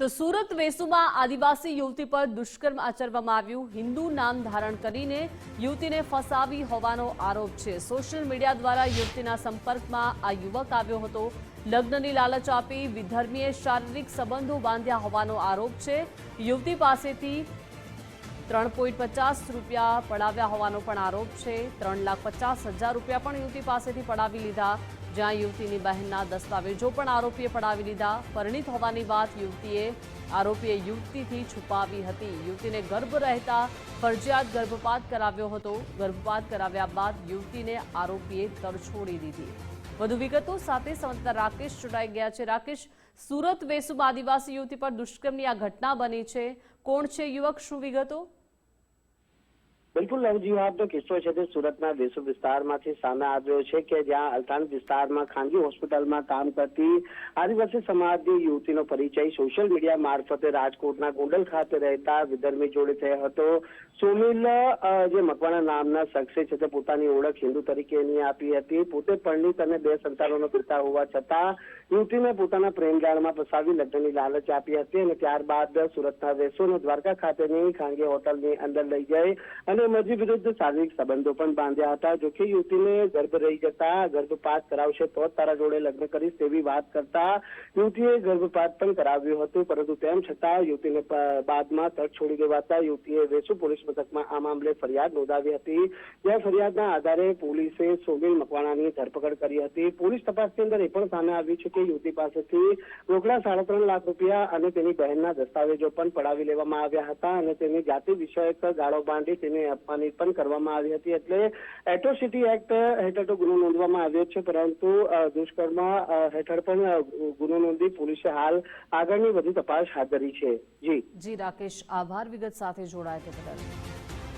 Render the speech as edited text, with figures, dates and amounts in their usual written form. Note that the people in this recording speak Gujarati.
તો સુરત વેસુમાં આદિવાસી યુવતી પર દુષ્કર્મ આચરવામાં આવ્યું। હિન્દુ નામ ધારણ કરીને યુવતીને ફસાવી હોવાનો આરોપ છે। સોશિયલ મીડિયા દ્વારા યુવતીના સંપર્કમાં આ યુવક આવ્યો હતો। લગ્નની લાલચ આપી વિધર્મીએ શારીરિક સંબંધો બાંધ્યા હોવાનો આરોપ છે। યુવતી પાસેથી 3.50 રૂપિયા પડાવ્યા હોવાનો પણ આરોપ છે। 3,50,000 રૂપિયા પણ યુવતી પાસેથી પડાવી લીધા, જ્યાં યુવતીની બહેનના દસ્તાવેજો પણ આરોપીએ પડાવી લીધા। પરિણીત હોવાની વાત આરોપીએ યુવતીથી છુપાવી હતી। યુવતીને ગર્ભ રહેતા ફરજિયાત ગર્ભપાત કરાવ્યો હતો। ગર્ભપાત કરાવ્યા બાદ યુવતીને આરોપીએ તરછોડી દીધી। વધુ વિગતો સાથે સંવાદદાતા રાકેશ જોડાઈ ગયા છે। રાકેશ, સુરત વેસુમાં આદિવાસી યુવતી પર દુષ્કર્મની આ ઘટના બની છે। કોણ છે યુવક, શું વિગતો? બિલકુલ નવજીવ, આપનો કિસ્સો છે તે સુરતના વેસુ વિસ્તારમાંથી સામે આવ્યો છે કે જ્યાં અલથાણ વિસ્તારમાં ખાનગી હોસ્પિટલમાં કામ કરતી આદિવાસી સમાજની યુવતીનો પરિચય સોશિયલ મીડિયા મારફતે રાજકોટના ગોંડલ ખાતે રહેતા વિધર્મી જોડે થયો હતો। સુમિલ જે મકવાણા નામના શખ્સે છે તે પોતાની ઓળખ હિન્દુ તરીકેની આપી હતી। પોતે પરિણીત અને 2 સંતાનોનો પિતા હોવા છતાં યુવતીને પોતાના પ્રેમજાળમાં ફસાવી લગ્નની લાલચ આપી હતી અને ત્યારબાદ સુરતના વેસુ અને દ્વારકા ખાતેની ખાનગી હોટલની અંદર લઈ જઈ અને મરજી વિરુદ્ધ શારીરિક સંબંધો પણ બાંધ્યા હતા। જોકે યુવતીને ગર્ભ રહી જતા ગર્ભપાત કરાવશે તો જ તારા જોડે લગ્ન કરીશ તેવી વાત કરતા યુવતીએ ગર્ભપાત પણ કરાવ્યું હતું, પરંતુ તેમ છતાં યુવતીને બાદમાં તક છોડી દેવાતા યુવતીએ વેસુ પોલીસ મથકમાં આ મામલે ફરિયાદ નોંધાવી હતી। જ્યાં ફરિયાદના આધારે પોલીસે સુમિલ મકવાણાની ધરપકડ કરી હતી। પોલીસ તપાસની અંદર એ પણ સામે આવ્યું છે કે યુવતી પાસેથી રોકડા 3.5 લાખ રૂપિયા અને તેની બહેનના દસ્તાવેજો પણ પડાવી લેવામાં આવ્યા હતા અને તેની જાતિ વિષયક ગાળો બાંધી તેને અપમાનિત પણ કરવામાં આવી હતી। એટલે એટ્રોસિટી એક્ટ હેઠળ તો ગુનો નોંધવામાં આવ્યો છે, પરંતુ દુષ્કર્મ હેઠળ પણ ગુનો નોંધી પોલીસે હાલ આગળની વધુ તપાસ હાથ ધરી છે। જી રાકેશ, આભાર વિગત સાથે જોડાયા તે બદલ।